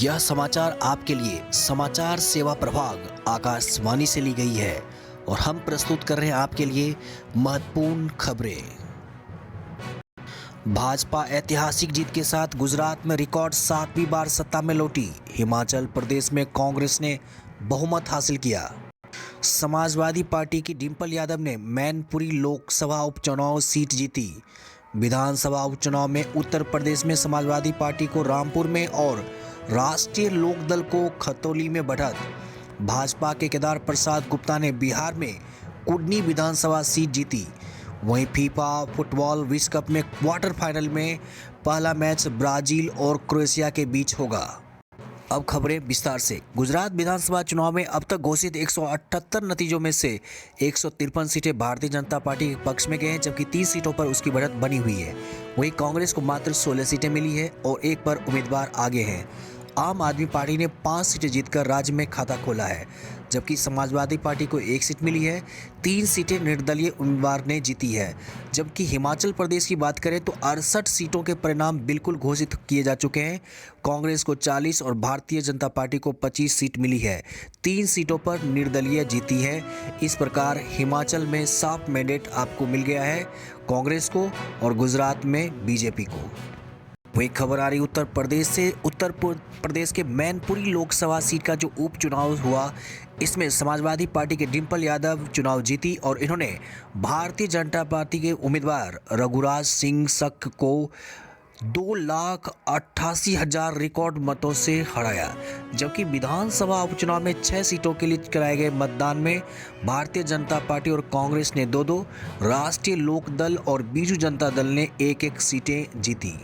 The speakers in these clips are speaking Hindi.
यह समाचार आपके लिए समाचार सेवा प्रभाग आकाशवाणी से ली गई है और हम प्रस्तुत कर रहे हैं आपके लिए महत्वपूर्ण खबरें। भाजपा ऐतिहासिक जीत के साथ गुजरात में रिकॉर्ड 7वीं बार सत्ता में लौटी। हिमाचल प्रदेश में कांग्रेस ने बहुमत हासिल किया। समाजवादी पार्टी की डिंपल यादव ने मैनपुरी लोकसभा उपचुनाव सीट जीती। विधानसभा उपचुनाव में उत्तर प्रदेश में समाजवादी पार्टी को रामपुर में और राष्ट्रीय लोकदल को खतौली में बढ़त। भाजपा के केदार प्रसाद गुप्ता ने बिहार में कुडनी विधानसभा सीट जीती। वहीं फीफा फुटबॉल विश्व कप में क्वार्टर फाइनल में पहला मैच ब्राजील और क्रोएशिया के बीच होगा। अब खबरें विस्तार से। गुजरात विधानसभा चुनाव में अब तक घोषित 178 नतीजों में से 153 सीटें भारतीय जनता पार्टी के पक्ष में गए हैं, जबकि 30 सीटों पर उसकी बढ़त बनी हुई है। वहीं कांग्रेस को मात्र 16 सीटें मिली है और एक पर उम्मीदवार आगे हैं। आम आदमी पार्टी ने 5 सीटें जीतकर राज्य में खाता खोला है, जबकि समाजवादी पार्टी को 1 सीट मिली है। 3 सीटें निर्दलीय उम्मीदवार ने जीती है। जबकि हिमाचल प्रदेश की बात करें तो 68 सीटों के परिणाम बिल्कुल घोषित किए जा चुके हैं। कांग्रेस को 40 और भारतीय जनता पार्टी को 25 सीट मिली है। 3 सीटों पर निर्दलीय जीती है। इस प्रकार हिमाचल में साफ मैंडेट आपको मिल गया है, कांग्रेस को, और गुजरात में बीजेपी को। वही खबर आ रही उत्तर प्रदेश से। उत्तर प्रदेश के मैनपुरी लोकसभा सीट का जो उपचुनाव हुआ, इसमें समाजवादी पार्टी के डिंपल यादव चुनाव जीती और इन्होंने भारतीय जनता पार्टी के उम्मीदवार रघुराज सिंह सख को 2,88,000 रिकॉर्ड मतों से हराया। जबकि विधानसभा उपचुनाव में 6 सीटों के लिए कराए गए मतदान में भारतीय जनता पार्टी और कांग्रेस ने 2-2, राष्ट्रीय लोकदल और बीजू जनता दल ने 1-1 सीटें जीती।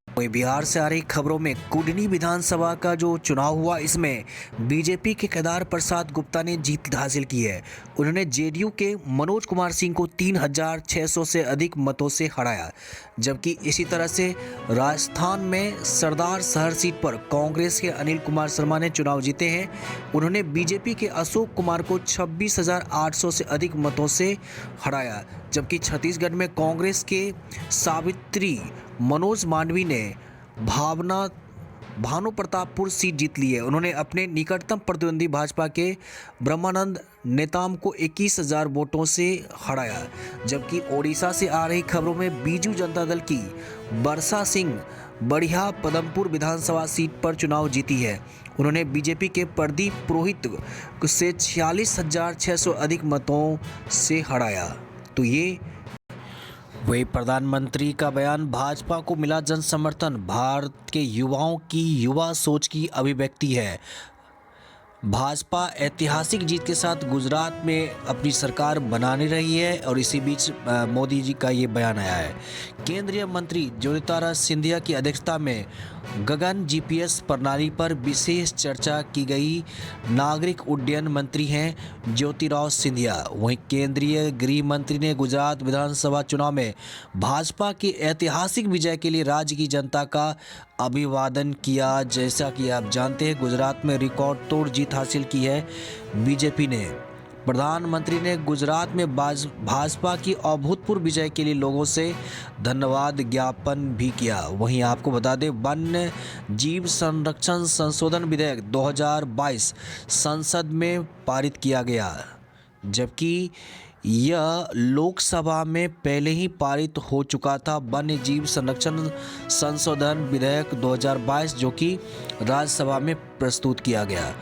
वहीं बिहार से आ रही खबरों में कुडनी विधानसभा का जो चुनाव हुआ, इसमें बीजेपी के केदार प्रसाद गुप्ता ने जीत हासिल की है। उन्होंने जेडीयू के मनोज कुमार सिंह को 3,600 से अधिक मतों से हराया। जबकि इसी तरह से राजस्थान में सरदार शहर सीट पर कांग्रेस के अनिल कुमार शर्मा ने चुनाव जीते हैं। उन्होंने बीजेपी के अशोक कुमार को 26,800 से अधिक मतों से हराया। जबकि छत्तीसगढ़ में कांग्रेस के सावित्री मनोज मांडवी ने भानु प्रतापपुर सीट जीत ली है। उन्होंने अपने निकटतम प्रतिद्वंदी भाजपा के ब्रह्मानंद नेताम को 21,000 वोटों से हराया। जबकि ओडिशा से आ रही खबरों में बीजू जनता दल की बरसा सिंह बढ़िया पदमपुर विधानसभा सीट पर चुनाव जीती है। उन्होंने बीजेपी के प्रदीप पुरोहित से 46,600 अधिक मतों से हराया। तो ये वही प्रधानमंत्री का बयान, भाजपा को मिला जन समर्थन, भारत के युवाओं की युवा सोच की अभिव्यक्ति है। भाजपा ऐतिहासिक जीत के साथ गुजरात में अपनी सरकार बनाने रही है और इसी बीच मोदी जी का ये बयान आया है। केंद्रीय मंत्री ज्योतिरादित्य सिंधिया की अध्यक्षता में गगन जीपीएस प्रणाली पर विशेष चर्चा की गई। नागरिक उड्डयन मंत्री हैं ज्योतिरादित्य सिंधिया। वहीं केंद्रीय गृह मंत्री ने गुजरात विधानसभा चुनाव में भाजपा की ऐतिहासिक विजय के लिए राज्य की जनता का अभिवादन किया। जैसा कि आप जानते हैं, गुजरात में रिकॉर्ड तोड़ जीत हासिल की है बीजेपी ने। प्रधानमंत्री ने गुजरात में भाजपा की अभूतपूर्व विजय के लिए लोगों से धन्यवाद ज्ञापन भी किया। वहीं आपको बता दें, वन्य जीव संरक्षण संशोधन विधेयक 2022 संसद में पारित किया गया, जबकि यह लोकसभा में पहले ही पारित हो चुका था। वन्य जीव संरक्षण संशोधन विधेयक 2022 जो कि राज्यसभा में प्रस्तुत किया गया।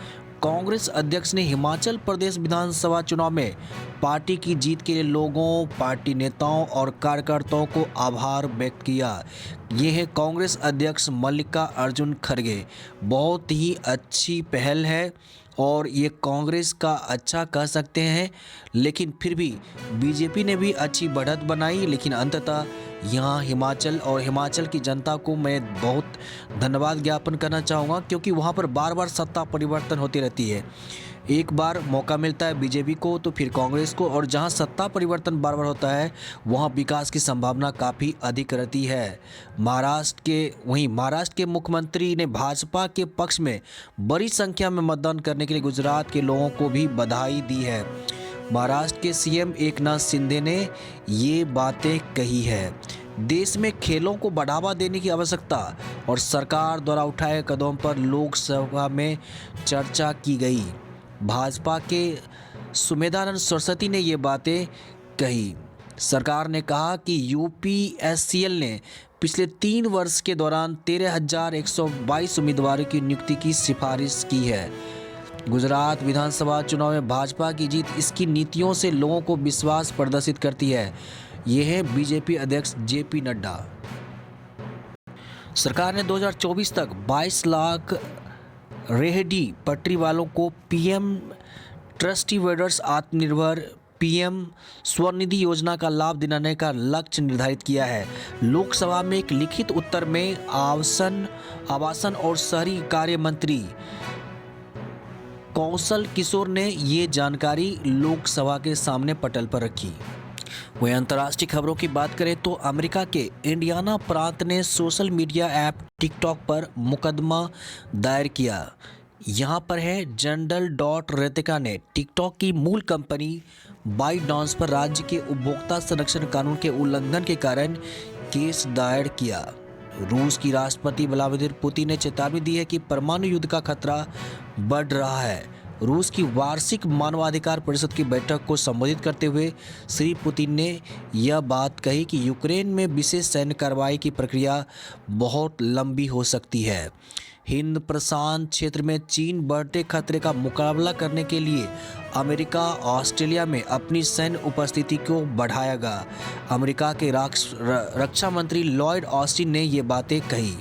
कांग्रेस अध्यक्ष ने हिमाचल प्रदेश विधानसभा चुनाव में पार्टी की जीत के लिए लोगों, पार्टी नेताओं और कार्यकर्ताओं को आभार व्यक्त किया। ये है कांग्रेस अध्यक्ष मल्लिकार्जुन खड़गे। बहुत ही अच्छी पहल है और ये कांग्रेस का अच्छा कह सकते हैं, लेकिन फिर भी बीजेपी ने भी अच्छी बढ़त बनाई। लेकिन अंततः यहाँ हिमाचल की जनता को मैं बहुत धन्यवाद ज्ञापन करना चाहूँगा, क्योंकि वहाँ पर बार बार सत्ता परिवर्तन होती रहती है। एक बार मौका मिलता है बीजेपी को तो फिर कांग्रेस को, और जहां सत्ता परिवर्तन बार बार होता है वहां विकास की संभावना काफ़ी अधिक रहती है। महाराष्ट्र के मुख्यमंत्री ने भाजपा के पक्ष में बड़ी संख्या में मतदान करने के लिए गुजरात के लोगों को भी बधाई दी है। महाराष्ट्र के सीएम एकनाथ शिंदे ने ये बातें कही है। देश में खेलों को बढ़ावा देने की आवश्यकता और सरकार द्वारा उठाए कदमों पर लोकसभा में चर्चा की गई। भाजपा के सुमेधानंद सरस्वती ने ये बातें कही। सरकार ने कहा कि यूपीएससीएल ने पिछले 3 वर्ष के दौरान 13,122 उम्मीदवारों की नियुक्ति की सिफारिश की है। गुजरात विधानसभा चुनाव में भाजपा की जीत इसकी नीतियों से लोगों को विश्वास प्रदर्शित करती है। ये है बीजेपी अध्यक्ष जेपी नड्डा। सरकार ने 2024 तक 22 लाख रेहड़ी पटरी वालों को पीएम ट्रस्टी वेडर्स आत्मनिर्भर पीएम स्वनिधि योजना का लाभ दिलाने का लक्ष्य निर्धारित किया है। लोकसभा में एक लिखित उत्तर में आवासन और शहरी कार्य मंत्री कौशल किशोर ने ये जानकारी लोकसभा के सामने पटल पर रखी। वहीं अंतर्राष्ट्रीय खबरों की बात करें तो अमेरिका के इंडियाना प्रांत ने सोशल मीडिया ऐप टिकटॉक पर मुकदमा दायर किया। यहाँ पर है जनरल.रेतिका ने टिकटॉक की मूल कंपनी बाइटडांस पर राज्य के उपभोक्ता संरक्षण कानून के उल्लंघन के कारण केस दायर किया। रूस की राष्ट्रपति व्लादिमीर पुतिन ने चेतावनी दी है कि परमाणु युद्ध का खतरा बढ़ रहा है। रूस की वार्षिक मानवाधिकार परिषद की बैठक को संबोधित करते हुए श्री पुतिन ने यह बात कही कि यूक्रेन में विशेष सैन्य कार्रवाई की प्रक्रिया बहुत लंबी हो सकती है। हिंद प्रशांत क्षेत्र में चीन बढ़ते खतरे का मुकाबला करने के लिए अमेरिका ऑस्ट्रेलिया में अपनी सैन्य उपस्थिति को बढ़ाएगा। अमेरिका के रक्षा मंत्री लॉयड ऑस्टिन ने ये बातें कही।